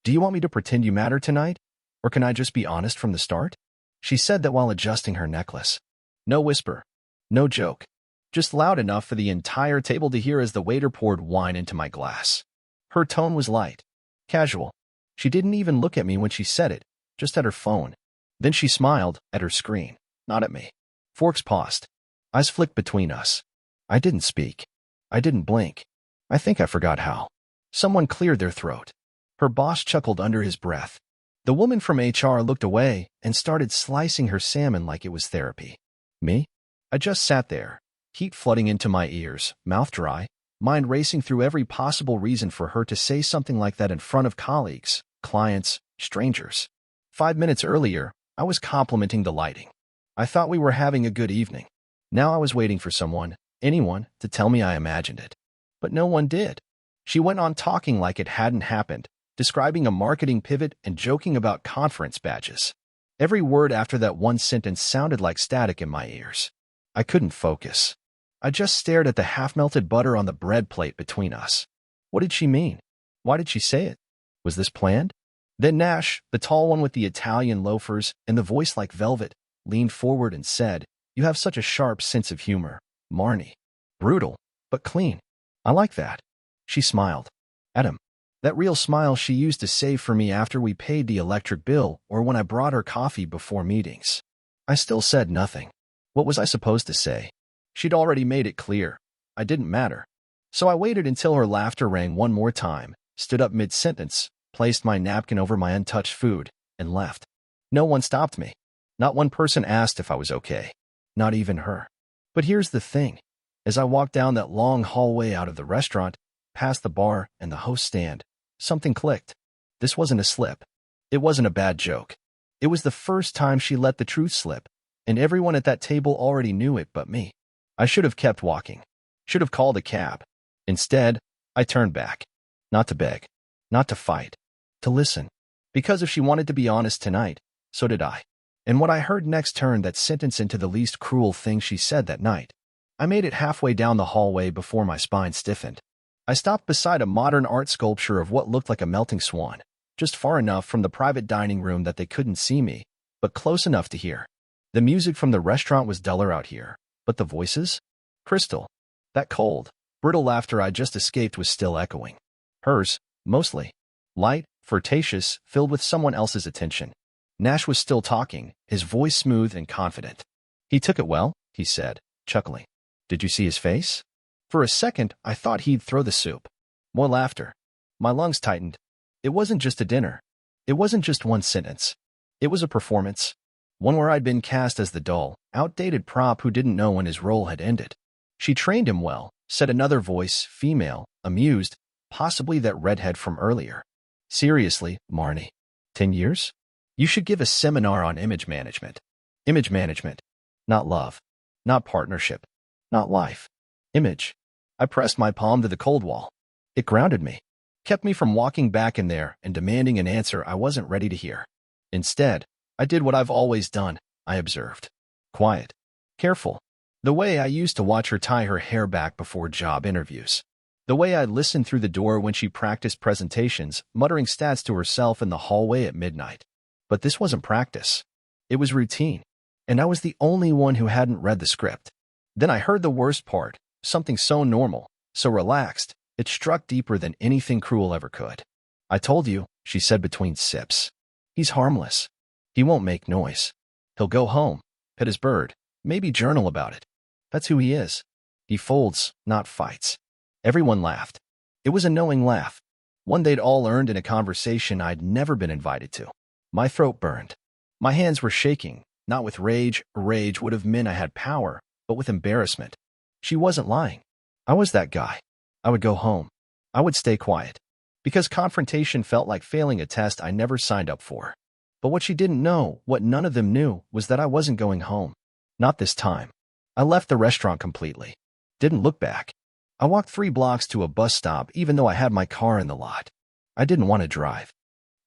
Do you want me to pretend you matter tonight? Or can I just be honest from the start? She said that while adjusting her necklace. No whisper. No joke. Just loud enough for the entire table to hear as the waiter poured wine into my glass. Her tone was light. Casual. She didn't even look at me when she said it, just at her phone. Then she smiled at her screen, not at me. Forks paused. Eyes flicked between us. I didn't speak. I didn't blink. I think I forgot how. Someone cleared their throat. Her boss chuckled under his breath. The woman from HR looked away and started slicing her salmon like it was therapy. Me? I just sat there, heat flooding into my ears, mouth dry, mind racing through every possible reason for her to say something like that in front of colleagues, clients, strangers. 5 minutes earlier, I was complimenting the lighting. I thought we were having a good evening. Now I was waiting for someone, anyone, to tell me I imagined it. But no one did. She went on talking like it hadn't happened, describing a marketing pivot and joking about conference badges. Every word after that one sentence sounded like static in my ears. I couldn't focus. I just stared at the half-melted butter on the bread plate between us. What did she mean? Why did she say it? Was this planned? Then Nash, the tall one with the Italian loafers and the voice like velvet, leaned forward and said, "You have such a sharp sense of humor, Marnie. Brutal, but clean. I like that." She smiled. At him. That real smile she used to save for me after we paid the electric bill or when I brought her coffee before meetings. I still said nothing. What was I supposed to say? She'd already made it clear. I didn't matter. So I waited until her laughter rang one more time, stood up mid-sentence, placed my napkin over my untouched food, and left. No one stopped me. Not one person asked if I was okay. Not even her. But here's the thing. As I walked down that long hallway out of the restaurant, past the bar and the host stand, something clicked. This wasn't a slip. It wasn't a bad joke. It was the first time she let the truth slip, and everyone at that table already knew it but me. I should have kept walking. Should have called a cab. Instead, I turned back. Not to beg. Not to fight. To listen. Because if she wanted to be honest tonight, so did I. And what I heard next turned that sentence into the least cruel thing she said that night. I made it halfway down the hallway before my spine stiffened. I stopped beside a modern art sculpture of what looked like a melting swan, just far enough from the private dining room that they couldn't see me, but close enough to hear. The music from the restaurant was duller out here, but the voices? Crystal. That cold, brittle laughter I just escaped was still echoing. Hers, mostly. Light, flirtatious, filled with someone else's attention. Nash was still talking, his voice smooth and confident. "He took it well," he said, chuckling. "Did you see his face?" For a second, I thought he'd throw the soup. More laughter. My lungs tightened. It wasn't just a dinner. It wasn't just one sentence. It was a performance. One where I'd been cast as the dull, outdated prop who didn't know when his role had ended. "She trained him well," said another voice, female, amused, possibly that redhead from earlier. "Seriously, Marnie. 10 years? You should give a seminar on image management." Image management. Not love. Not partnership. Not life. Image. I pressed my palm to the cold wall. It grounded me. Kept me from walking back in there and demanding an answer I wasn't ready to hear. Instead, I did what I've always done, I observed. Quiet. Careful. The way I used to watch her tie her hair back before job interviews. The way I listened through the door when she practiced presentations, muttering stats to herself in the hallway at midnight. But this wasn't practice. It was routine. And I was the only one who hadn't read the script. Then I heard the worst part, something so normal, so relaxed, it struck deeper than anything cruel ever could. "I told you," she said between sips. "He's harmless. He won't make noise. He'll go home, pet his bird, maybe journal about it. That's who he is. He folds, not fights." Everyone laughed. It was a knowing laugh, one they'd all earned in a conversation I'd never been invited to. My throat burned. My hands were shaking, not with rage. Rage would have meant I had power, but with embarrassment. She wasn't lying. I was that guy. I would go home. I would stay quiet. Because confrontation felt like failing a test I never signed up for. But what she didn't know, what none of them knew, was that I wasn't going home. Not this time. I left the restaurant completely. Didn't look back. I walked 3 blocks to a bus stop even though I had my car in the lot. I didn't want to drive.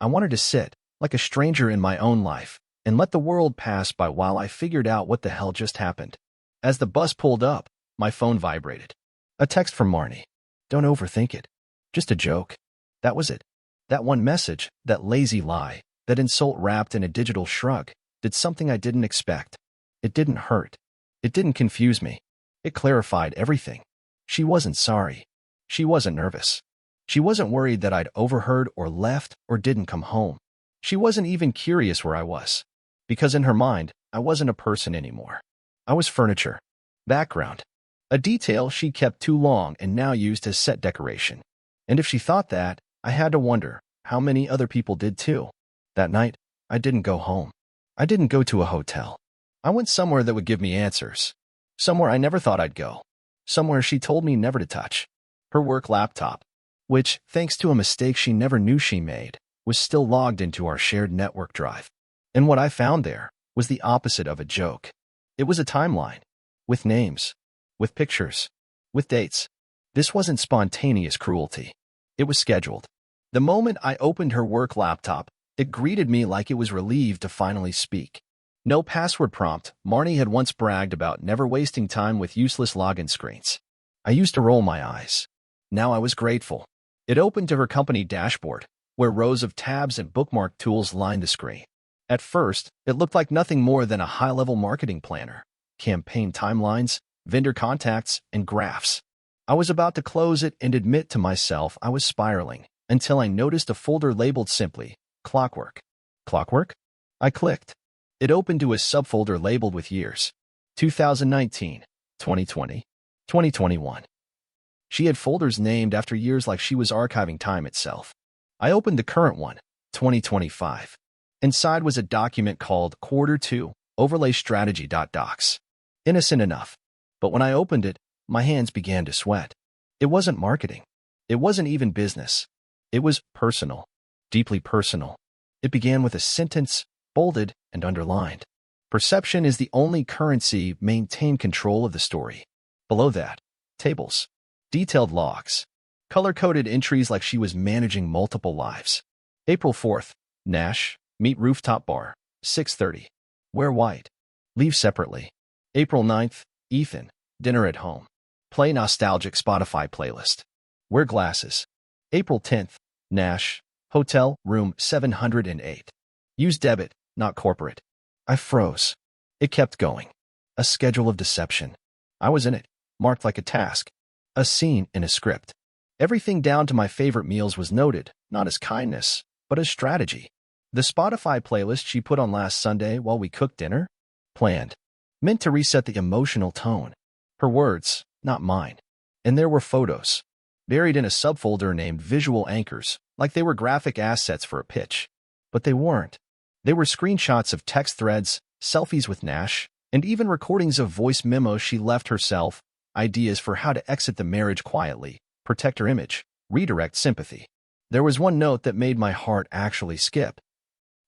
I wanted to sit, like a stranger in my own life, and let the world pass by while I figured out what the hell just happened. As the bus pulled up, my phone vibrated. A text from Marnie. "Don't overthink it. Just a joke." That was it. That one message, that lazy lie, that insult wrapped in a digital shrug, did something I didn't expect. It didn't hurt. It didn't confuse me. It clarified everything. She wasn't sorry. She wasn't nervous. She wasn't worried that I'd overheard or left or didn't come home. She wasn't even curious where I was. Because in her mind, I wasn't a person anymore. I was furniture. Background. A detail she kept too long and now used as set decoration. And if she thought that, I had to wonder how many other people did too. That night, I didn't go home. I didn't go to a hotel. I went somewhere that would give me answers. Somewhere I never thought I'd go. Somewhere she told me never to touch. Her work laptop, which, thanks to a mistake she never knew she made, was still logged into our shared network drive. And what I found there was the opposite of a joke. It was a timeline. With names. With pictures. With dates. This wasn't spontaneous cruelty. It was scheduled. The moment I opened her work laptop, it greeted me like it was relieved to finally speak. No password prompt. Marnie had once bragged about never wasting time with useless login screens. I used to roll my eyes. Now I was grateful. It opened to her company dashboard, where rows of tabs and bookmark tools lined the screen. At first, it looked like nothing more than a high-level marketing planner, campaign timelines, vendor contacts, and graphs. I was about to close it and admit to myself I was spiraling, until I noticed a folder labeled simply, Clockwork. Clockwork? I clicked. It opened to a subfolder labeled with years. 2019, 2020, 2021. She had folders named after years like she was archiving time itself. I opened the current one, 2025. Inside was a document called Quarter 2, Overlay Strategy.docs. Innocent enough. But when I opened it, my hands began to sweat. It wasn't marketing. It wasn't even business. It was personal. Deeply personal. It began with a sentence, bolded and underlined. Perception is the only currency. Maintain control of the story. Below that, tables. Detailed logs. Color-coded entries like she was managing multiple lives. April 4th, Nash, meet rooftop bar, 6:30. Wear white. Leave separately. April 9th, Ethan, dinner at home. Play nostalgic Spotify playlist. Wear glasses. April 10th, Nash, hotel, room 708. Use debit, not corporate. I froze. It kept going. A schedule of deception. I was in it, marked like a task. A scene in a script. Everything down to my favorite meals was noted, not as kindness, but as strategy. The Spotify playlist she put on last Sunday while we cooked dinner? Planned. Meant to reset the emotional tone. Her words, not mine. And there were photos. Buried in a subfolder named Visual Anchors, like they were graphic assets for a pitch. But they weren't. They were screenshots of text threads, selfies with Nash, and even recordings of voice memos she left herself, ideas for how to exit the marriage quietly, protect her image, redirect sympathy. There was one note that made my heart actually skip.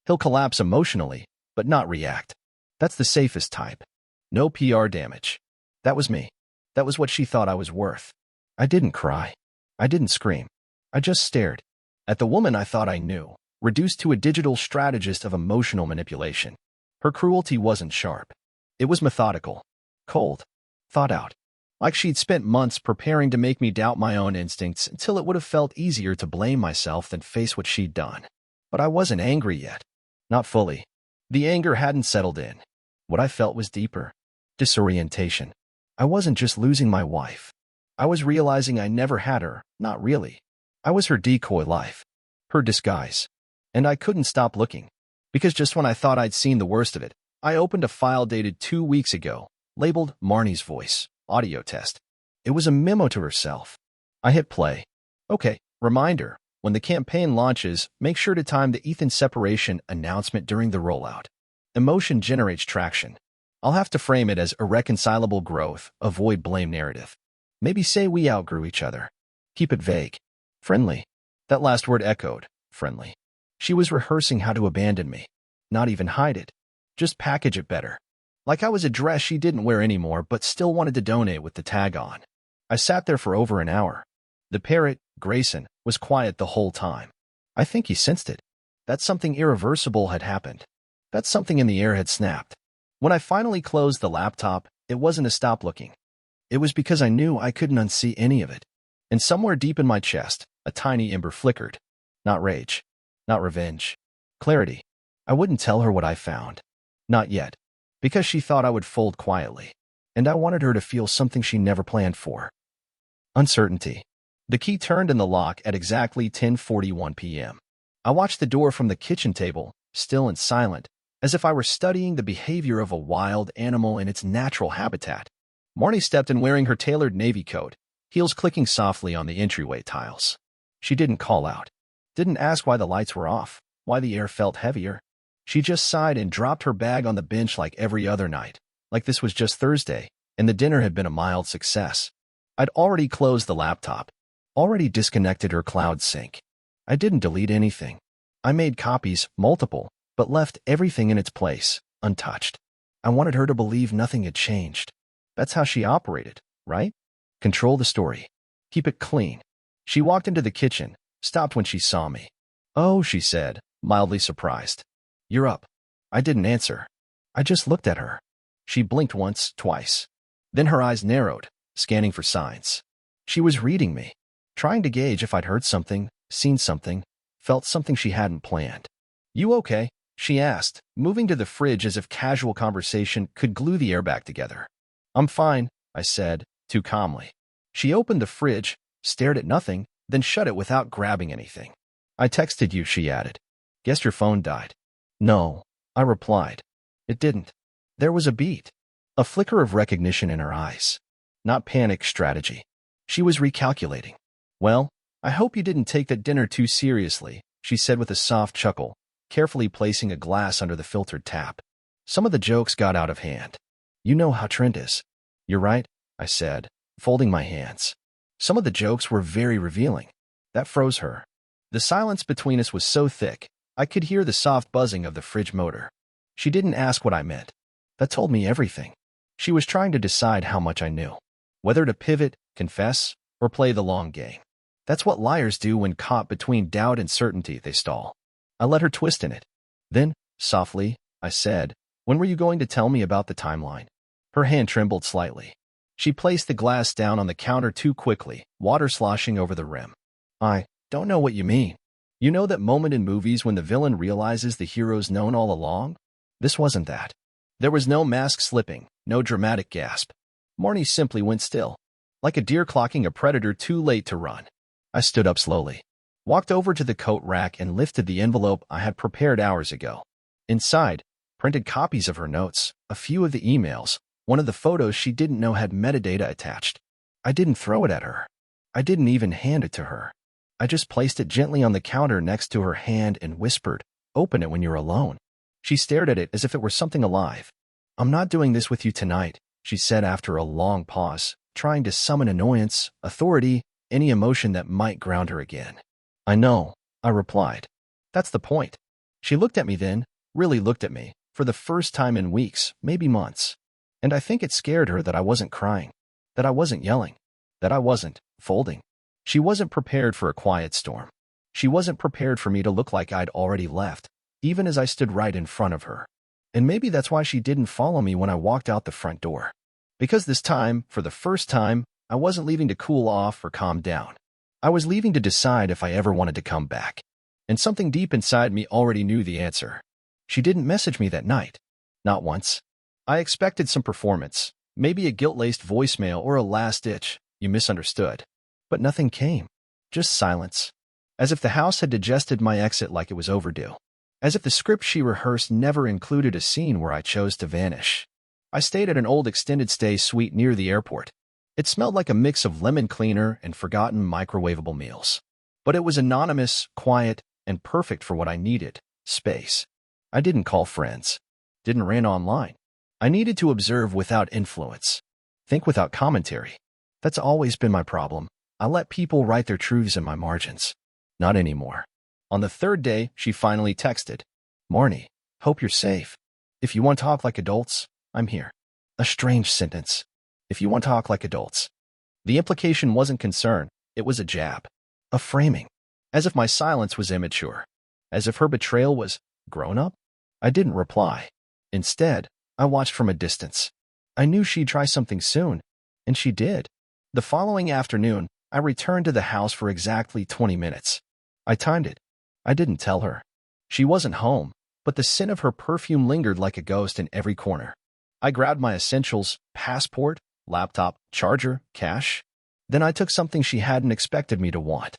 He'll collapse emotionally, but not react. That's the safest type. No PR damage. That was me. That was what she thought I was worth. I didn't cry. I didn't scream. I just stared at the woman I thought I knew, reduced to a digital strategist of emotional manipulation. Her cruelty wasn't sharp. It was methodical, cold, thought out. Like she'd spent months preparing to make me doubt my own instincts until it would have felt easier to blame myself than face what she'd done. But I wasn't angry yet. Not fully. The anger hadn't settled in. What I felt was deeper. Disorientation. I wasn't just losing my wife. I was realizing I never had her, not really. I was her decoy life. Her disguise. And I couldn't stop looking. Because just when I thought I'd seen the worst of it, I opened a file dated 2 weeks ago, labeled Marnie's Voice. Audio test. It was a memo to herself. I hit play. Okay, reminder, when the campaign launches, make sure to time the Ethan separation announcement during the rollout. Emotion generates traction. I'll have to frame it as irreconcilable growth, avoid blame narrative. Maybe say we outgrew each other. Keep it vague. Friendly. That last word echoed, friendly. She was rehearsing how to abandon me. Not even hide it. Just package it better. Like I was a dress she didn't wear anymore but still wanted to donate with the tag on. I sat there for over an hour. The parrot, Grayson, was quiet the whole time. I think he sensed it. That something irreversible had happened. That something in the air had snapped. When I finally closed the laptop, it wasn't to stop looking. It was because I knew I couldn't unsee any of it. And somewhere deep in my chest, a tiny ember flickered. Not rage. Not revenge. Clarity. I wouldn't tell her what I found. Not yet. Because she thought I would fold quietly. And I wanted her to feel something she never planned for. Uncertainty. The key turned in the lock at exactly 10:41 p.m. I watched the door from the kitchen table, still and silent, as if I were studying the behavior of a wild animal in its natural habitat. Marnie stepped in wearing her tailored navy coat, heels clicking softly on the entryway tiles. She didn't call out. Didn't ask why the lights were off, why the air felt heavier. She just sighed and dropped her bag on the bench like every other night, like this was just Thursday, and the dinner had been a mild success. I'd already closed the laptop, already disconnected her cloud sync. I didn't delete anything. I made copies, multiple, but left everything in its place, untouched. I wanted her to believe nothing had changed. That's how she operated, right? Control the story. Keep it clean. She walked into the kitchen, stopped when she saw me. "Oh," she said, mildly surprised. "You're up." I didn't answer. I just looked at her. She blinked once, twice. Then her eyes narrowed, scanning for signs. She was reading me, trying to gauge if I'd heard something, seen something, felt something she hadn't planned. "You okay?" she asked, moving to the fridge as if casual conversation could glue the air back together. "I'm fine," I said, too calmly. She opened the fridge, stared at nothing, then shut it without grabbing anything. "I texted you," she added. "Guess your phone died." "No," I replied. "It didn't." There was a beat, a flicker of recognition in her eyes. Not panic, strategy. She was recalculating. "Well, I hope you didn't take that dinner too seriously," she said with a soft chuckle, carefully placing a glass under the filtered tap. "Some of the jokes got out of hand. You know how Trent is." "You're right," I said, folding my hands. Some of the jokes were very revealing. That froze her. The silence between us was so thick, I could hear the soft buzzing of the fridge motor. She didn't ask what I meant. That told me everything. She was trying to decide how much I knew. Whether to pivot, confess, or play the long game. That's what liars do when caught between doubt and certainty. They stall. I let her twist in it. Then, softly, I said, "When were you going to tell me about the timeline?" Her hand trembled slightly. She placed the glass down on the counter too quickly, water sloshing over the rim. "I don't know what you mean. You know that moment in movies when the villain realizes the hero's known all along? This wasn't that." There was no mask slipping, no dramatic gasp. Marnie simply went still, like a deer clocking a predator too late to run. I stood up slowly, walked over to the coat rack and lifted the envelope I had prepared hours ago. Inside, printed copies of her notes, a few of the emails, one of the photos she didn't know had metadata attached. I didn't throw it at her. I didn't even hand it to her. I just placed it gently on the counter next to her hand and whispered, "Open it when you're alone." She stared at it as if it were something alive. "I'm not doing this with you tonight," she said after a long pause, trying to summon annoyance, authority, any emotion that might ground her again. "I know," I replied. "That's the point." She looked at me then, really looked at me, for the first time in weeks, maybe months. And I think it scared her that I wasn't crying, that I wasn't yelling, that I wasn't folding. She wasn't prepared for a quiet storm. She wasn't prepared for me to look like I'd already left, even as I stood right in front of her. And maybe that's why she didn't follow me when I walked out the front door. Because this time, for the first time, I wasn't leaving to cool off or calm down. I was leaving to decide if I ever wanted to come back. And something deep inside me already knew the answer. She didn't message me that night. Not once. I expected some performance, maybe a guilt-laced voicemail or a last-ditch, "You misunderstood." But nothing came. Just silence. As if the house had digested my exit like it was overdue. As if the script she rehearsed never included a scene where I chose to vanish. I stayed at an old extended stay suite near the airport. It smelled like a mix of lemon cleaner and forgotten microwavable meals. But it was anonymous, quiet, and perfect for what I needed, space. I didn't call friends. Didn't rant online. I needed to observe without influence. Think without commentary. That's always been my problem. I let people write their truths in my margins. Not anymore. On the third day, she finally texted, "Marnie, hope you're safe. If you want to talk like adults, I'm here." A strange sentence. If you want to talk like adults. The implication wasn't concern, it was a jab. A framing. As if my silence was immature. As if her betrayal was grown up. I didn't reply. Instead, I watched from a distance. I knew she'd try something soon, and she did. The following afternoon, I returned to the house for exactly 20 minutes. I timed it. I didn't tell her. She wasn't home, but the scent of her perfume lingered like a ghost in every corner. I grabbed my essentials, passport, laptop, charger, cash. Then I took something she hadn't expected me to want.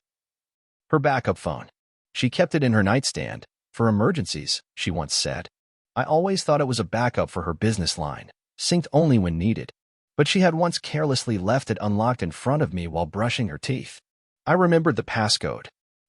Her backup phone. She kept it in her nightstand, for emergencies, she once said. I always thought it was a backup for her business line, synced only when needed. But she had once carelessly left it unlocked in front of me while brushing her teeth. I remembered the passcode.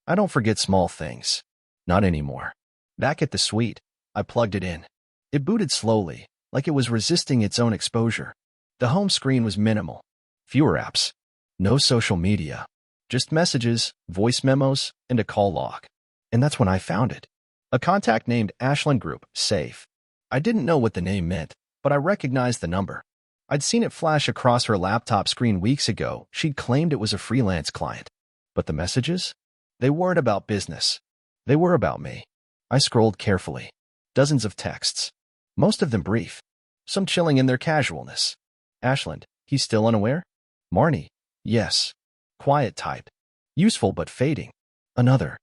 I don't forget small things. Not anymore. Back at the suite, I plugged it in. It booted slowly, like it was resisting its own exposure. The home screen was minimal. Fewer apps. No social media. Just messages, voice memos, and a call log. And that's when I found it. A contact named Ashland Group, safe. I didn't know what the name meant, but I recognized the number. I'd seen it flash across her laptop screen weeks ago. She'd claimed it was a freelance client. But the messages? They weren't about business. They were about me. I scrolled carefully. Dozens of texts. Most of them brief. Some chilling in their casualness. Ashland, he's still unaware? Marnie, yes. Quiet type. Useful but fading. Another.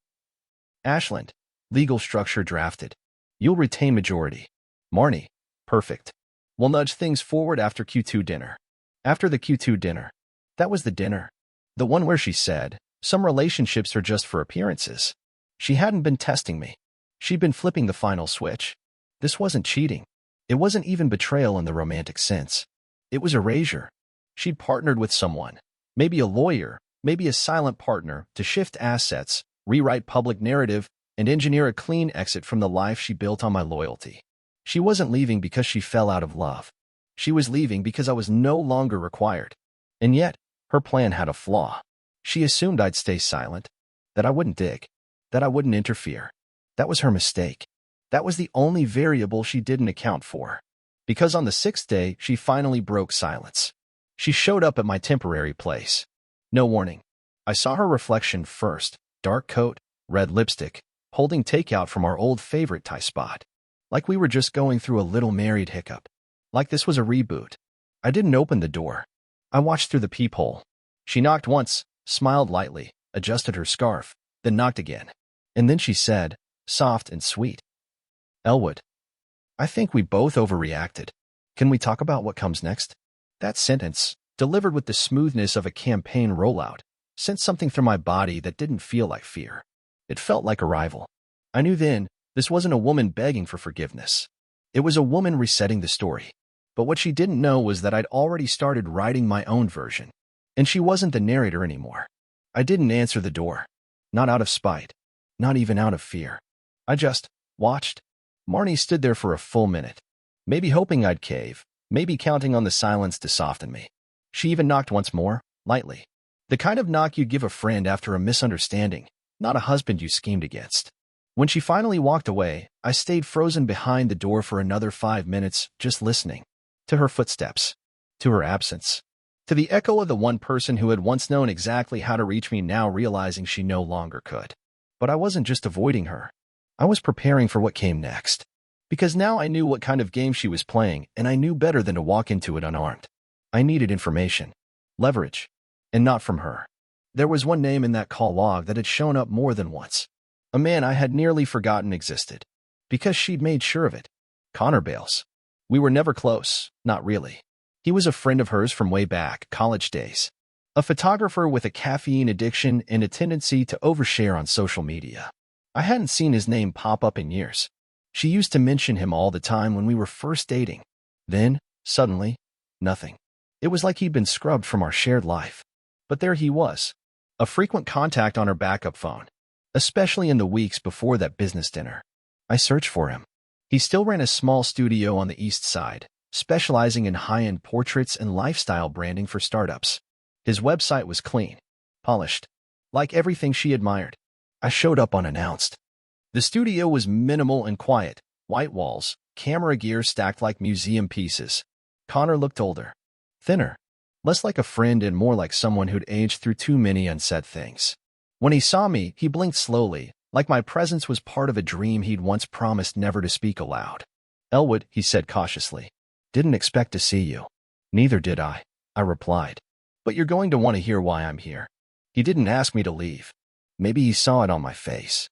Ashland, legal structure drafted. You'll retain majority. Marnie, perfect. We'll nudge things forward after Q2 dinner. After the Q2 dinner. That was the dinner. The one where she said, some relationships are just for appearances. She hadn't been testing me. She'd been flipping the final switch. This wasn't cheating. It wasn't even betrayal in the romantic sense. It was erasure. She'd partnered with someone, maybe a lawyer, maybe a silent partner, to shift assets, rewrite public narrative, and engineer a clean exit from the life she built on my loyalty. She wasn't leaving because she fell out of love. She was leaving because I was no longer required. And yet, her plan had a flaw. She assumed I'd stay silent, that I wouldn't dig, that I wouldn't interfere. That was her mistake. That was the only variable she didn't account for. Because on the sixth day, she finally broke silence. She showed up at my temporary place. No warning. I saw her reflection first, dark coat, red lipstick, holding takeout from our old favorite Thai spot. Like we were just going through a little married hiccup. Like this was a reboot. I didn't open the door. I watched through the peephole. She knocked once, smiled lightly, adjusted her scarf, then knocked again. And then she said, soft and sweet, Elwood, I think we both overreacted. Can we talk about what comes next? That sentence, delivered with the smoothness of a campaign rollout, sent something through my body that didn't feel like fear. It felt like arrival. I knew then this wasn't a woman begging for forgiveness. It was a woman resetting the story. But what she didn't know was that I'd already started writing my own version. And she wasn't the narrator anymore. I didn't answer the door. Not out of spite. Not even out of fear. I just watched. Marnie stood there for a full minute. Maybe hoping I'd cave. Maybe counting on the silence to soften me. She even knocked once more, lightly. The kind of knock you'd give a friend after a misunderstanding, not a husband you schemed against. When she finally walked away, I stayed frozen behind the door for another 5 minutes, just listening. To her footsteps. To her absence. To the echo of the one person who had once known exactly how to reach me, now realizing she no longer could. But I wasn't just avoiding her. I was preparing for what came next. Because now I knew what kind of game she was playing, and I knew better than to walk into it unarmed. I needed information. Leverage. And not from her. There was one name in that call log that had shown up more than once. A man I had nearly forgotten existed. Because she'd made sure of it. Connor Bales. We were never close, not really. He was a friend of hers from way back, college days. A photographer with a caffeine addiction and a tendency to overshare on social media. I hadn't seen his name pop up in years. She used to mention him all the time when we were first dating. Then, suddenly, nothing. It was like he'd been scrubbed from our shared life. But there he was. A frequent contact on her backup phone. Especially in the weeks before that business dinner. I searched for him. He still ran a small studio on the east side, specializing in high-end portraits and lifestyle branding for startups. His website was clean, polished, like everything she admired. I showed up unannounced. The studio was minimal and quiet, white walls, camera gear stacked like museum pieces. Connor looked older, thinner, less like a friend and more like someone who'd aged through too many unsaid things. When he saw me, he blinked slowly, like my presence was part of a dream he'd once promised never to speak aloud. Elwood, he said cautiously. Didn't expect to see you. Neither did I replied. But you're going to want to hear why I'm here. He didn't ask me to leave. Maybe he saw it on my face.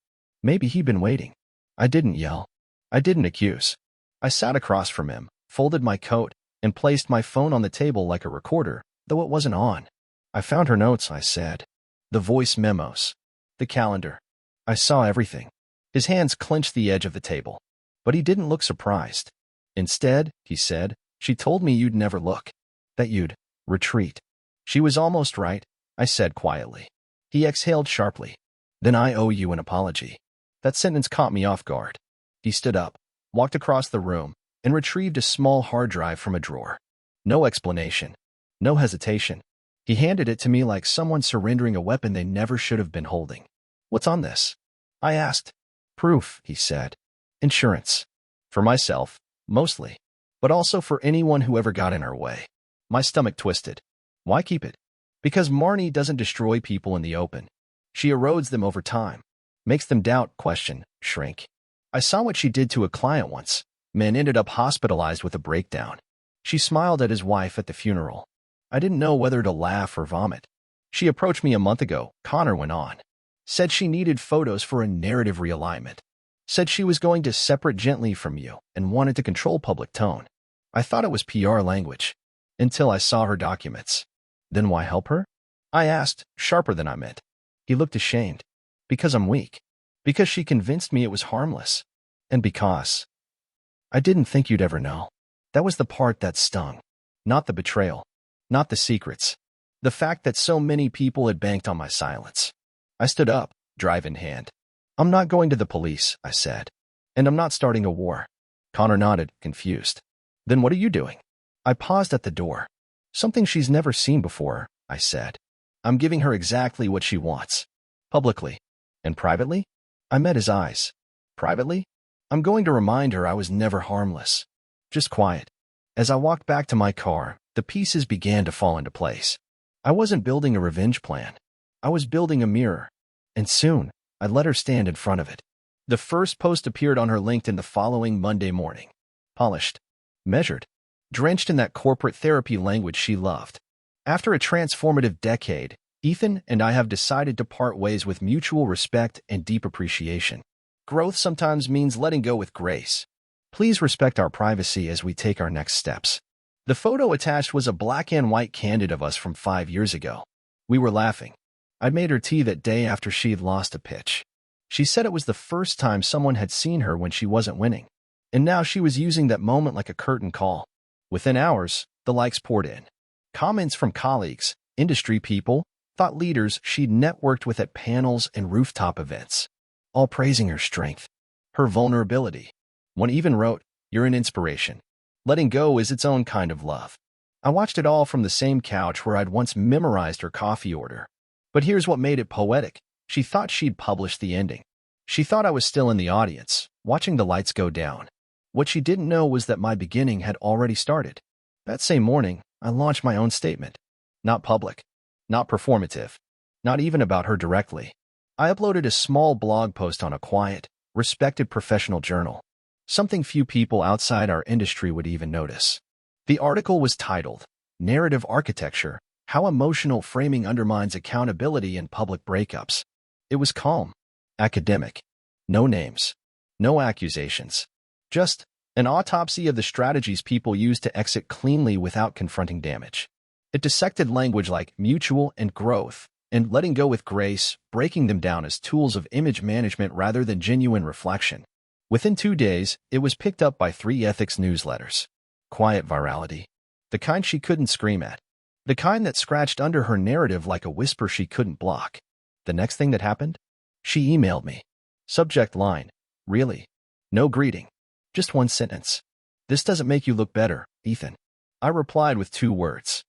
Maybe he'd been waiting. I didn't yell. I didn't accuse. I sat across from him, folded my coat, and placed my phone on the table like a recorder, though it wasn't on. I found her notes, I said. The voice memos. The calendar. I saw everything. His hands clenched the edge of the table. But he didn't look surprised. Instead, he said, she told me you'd never look. That you'd retreat. She was almost right, I said quietly. He exhaled sharply. Then I owe you an apology. That sentence caught me off guard. He stood up, walked across the room, and retrieved a small hard drive from a drawer. No explanation. No hesitation. He handed it to me like someone surrendering a weapon they never should have been holding. What's on this? I asked. Proof, he said. Insurance. For myself, mostly. But also for anyone who ever got in our way. My stomach twisted. Why keep it? Because Marnie doesn't destroy people in the open. She erodes them over time. Makes them doubt, question, shrink. I saw what she did to a client once. Man ended up hospitalized with a breakdown. She smiled at his wife at the funeral. I didn't know whether to laugh or vomit. She approached me a month ago, Connor went on. Said she needed photos for a narrative realignment. Said she was going to separate gently from you and wanted to control public tone. I thought it was PR language. Until I saw her documents. Then why help her? I asked, sharper than I meant. He looked ashamed. Because I'm weak. Because she convinced me it was harmless. And because I didn't think you'd ever know. That was the part that stung. Not the betrayal. Not the secrets. The fact that so many people had banked on my silence. I stood up, drive in hand. I'm not going to the police, I said. And I'm not starting a war. Connor nodded, confused. Then what are you doing? I paused at the door. Something she's never seen before, I said. I'm giving her exactly what she wants. Publicly. And privately? I met his eyes. Privately? I'm going to remind her I was never harmless. Just quiet. As I walked back to my car, the pieces began to fall into place. I wasn't building a revenge plan. I was building a mirror. And soon, I let her stand in front of it. The first post appeared on her LinkedIn the following Monday morning. Polished. Measured. Drenched in that corporate therapy language she loved. After a transformative decade, Ethan and I have decided to part ways with mutual respect and deep appreciation. Growth sometimes means letting go with grace. Please respect our privacy as we take our next steps. The photo attached was a black and white candid of us from 5 years ago. We were laughing. I'd made her tea that day after she'd lost a pitch. She said it was the first time someone had seen her when she wasn't winning. And now she was using that moment like a curtain call. Within hours, the likes poured in. Comments from colleagues, industry people, thought leaders she'd networked with at panels and rooftop events. All praising her strength, her vulnerability. One even wrote, "You're an inspiration. Letting go is its own kind of love." I watched it all from the same couch where I'd once memorized her coffee order. But here's what made it poetic. She thought she'd published the ending. She thought I was still in the audience, watching the lights go down. What she didn't know was that my beginning had already started. That same morning, I launched my own statement. Not public. Not performative. Not even about her directly. I uploaded a small blog post on a quiet, respected professional journal. Something few people outside our industry would even notice. The article was titled, Narrative Architecture, How Emotional Framing Undermines Accountability in Public Breakups. It was calm. Academic. No names. No accusations. Just an autopsy of the strategies people use to exit cleanly without confronting damage. It dissected language like mutual and growth, and letting go with grace, breaking them down as tools of image management rather than genuine reflection. Within 2 days, it was picked up by 3 ethics newsletters. Quiet virality. The kind she couldn't scream at. The kind that scratched under her narrative like a whisper she couldn't block. The next thing that happened? She emailed me. Subject line, "Really? No greeting. Just one sentence. This doesn't make you look better, Ethan." I replied with 2 words.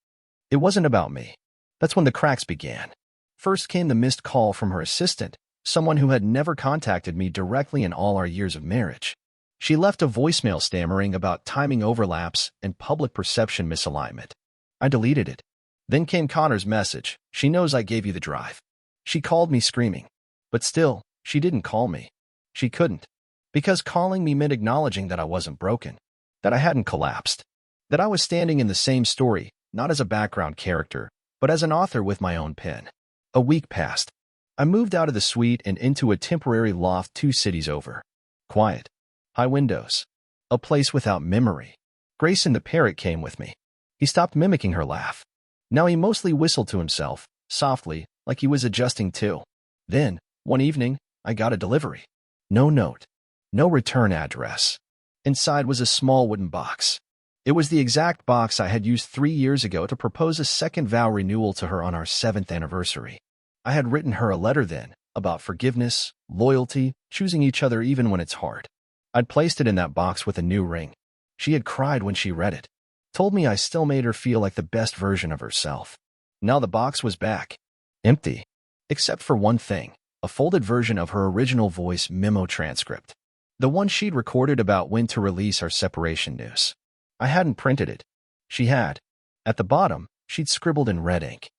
It wasn't about me. That's when the cracks began. First came the missed call from her assistant, someone who had never contacted me directly in all our years of marriage. She left a voicemail stammering about timing overlaps and public perception misalignment. I deleted it. Then came Connor's message. She knows I gave you the drive. She called me screaming. But still, she didn't call me. She couldn't. Because calling me meant acknowledging that I wasn't broken. That I hadn't collapsed. That I was standing in the same story, not as a background character, but as an author with my own pen. A week passed. I moved out of the suite and into a temporary loft 2 cities over. Quiet. High windows. A place without memory. Grayson the parrot came with me. He stopped mimicking her laugh. Now he mostly whistled to himself, softly, like he was adjusting too. Then, one evening, I got a delivery. No note. No return address. Inside was a small wooden box. It was the exact box I had used 3 years ago to propose a second vow renewal to her on our 7th anniversary. I had written her a letter then, about forgiveness, loyalty, choosing each other even when it's hard. I'd placed it in that box with a new ring. She had cried when she read it. Told me I still made her feel like the best version of herself. Now the box was back. Empty. Except for one thing, a folded version of her original voice memo transcript. The one she'd recorded about when to release our separation news. I hadn't printed it. She had. At the bottom, she'd scribbled in red ink.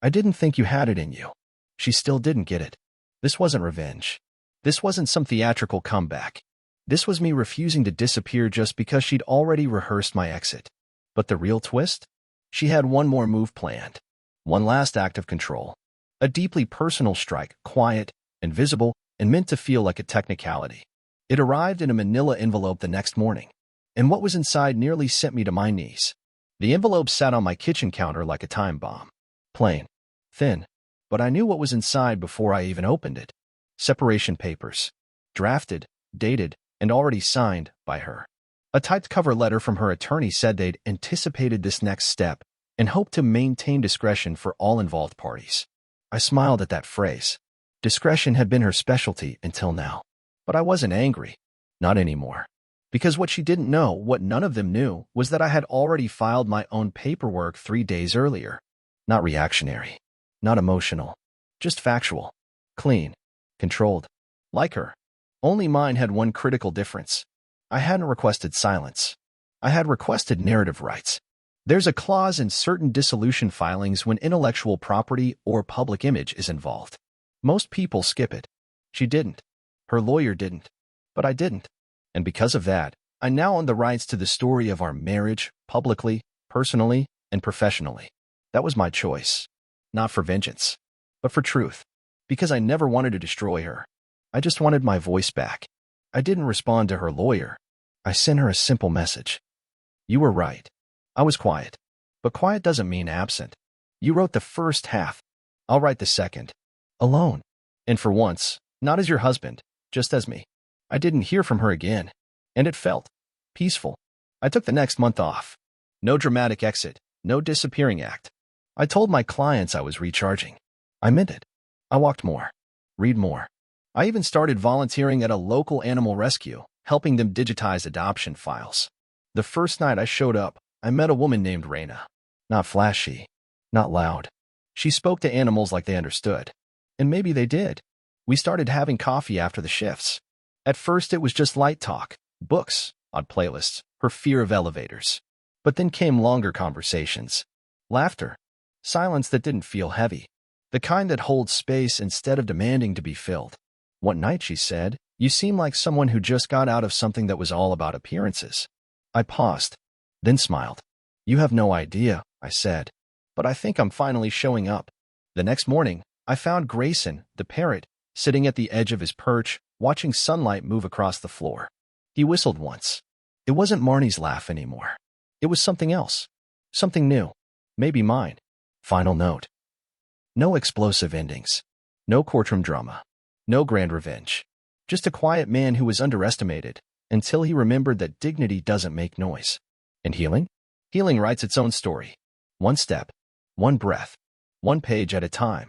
I didn't think you had it in you. She still didn't get it. This wasn't revenge. This wasn't some theatrical comeback. This was me refusing to disappear just because she'd already rehearsed my exit. But the real twist? She had one more move planned. One last act of control. A deeply personal strike, quiet, invisible, and meant to feel like a technicality. It arrived in a manila envelope the next morning, and what was inside nearly sent me to my knees. The envelope sat on my kitchen counter like a time bomb. Plain. Thin. But I knew what was inside before I even opened it. Separation papers. Drafted, dated, and already signed by her. A typed cover letter from her attorney said they'd anticipated this next step and hoped to maintain discretion for all involved parties. I smiled at that phrase. Discretion had been her specialty until now. But I wasn't angry. Not anymore. Because what she didn't know, what none of them knew, was that I had already filed my own paperwork 3 days earlier. Not reactionary. Not emotional. Just factual. Clean. Controlled. Like her. Only mine had one critical difference. I hadn't requested silence. I had requested narrative rights. There's a clause in certain dissolution filings when intellectual property or public image is involved. Most people skip it. She didn't. Her lawyer didn't. But I didn't. And because of that, I now own the rights to the story of our marriage, publicly, personally, and professionally. That was my choice. Not for vengeance, but for truth. Because I never wanted to destroy her. I just wanted my voice back. I didn't respond to her lawyer. I sent her a simple message. You were right. I was quiet. But quiet doesn't mean absent. You wrote the first half. I'll write the second. Alone. And for once, not as your husband, just as me. I didn't hear from her again. And it felt peaceful. I took the next month off. No dramatic exit. No disappearing act. I told my clients I was recharging. I meant it. I walked more. Read more. I even started volunteering at a local animal rescue, helping them digitize adoption files. The first night I showed up, I met a woman named Raina. Not flashy. Not loud. She spoke to animals like they understood. And maybe they did. We started having coffee after the shifts. At first it was just light talk, books, odd playlists, her fear of elevators. But then came longer conversations. Laughter. Silence that didn't feel heavy. The kind that holds space instead of demanding to be filled. One night she said, "You seem like someone who just got out of something that was all about appearances." I paused, then smiled. "You have no idea," I said. "But I think I'm finally showing up." The next morning, I found Grayson, the parrot, sitting at the edge of his perch, watching sunlight move across the floor. He whistled once. It wasn't Marnie's laugh anymore. It was something else. Something new. Maybe mine. Final note. No explosive endings. No courtroom drama. No grand revenge. Just a quiet man who was underestimated until he remembered that dignity doesn't make noise. And healing? Healing writes its own story. One step. One breath. One page at a time.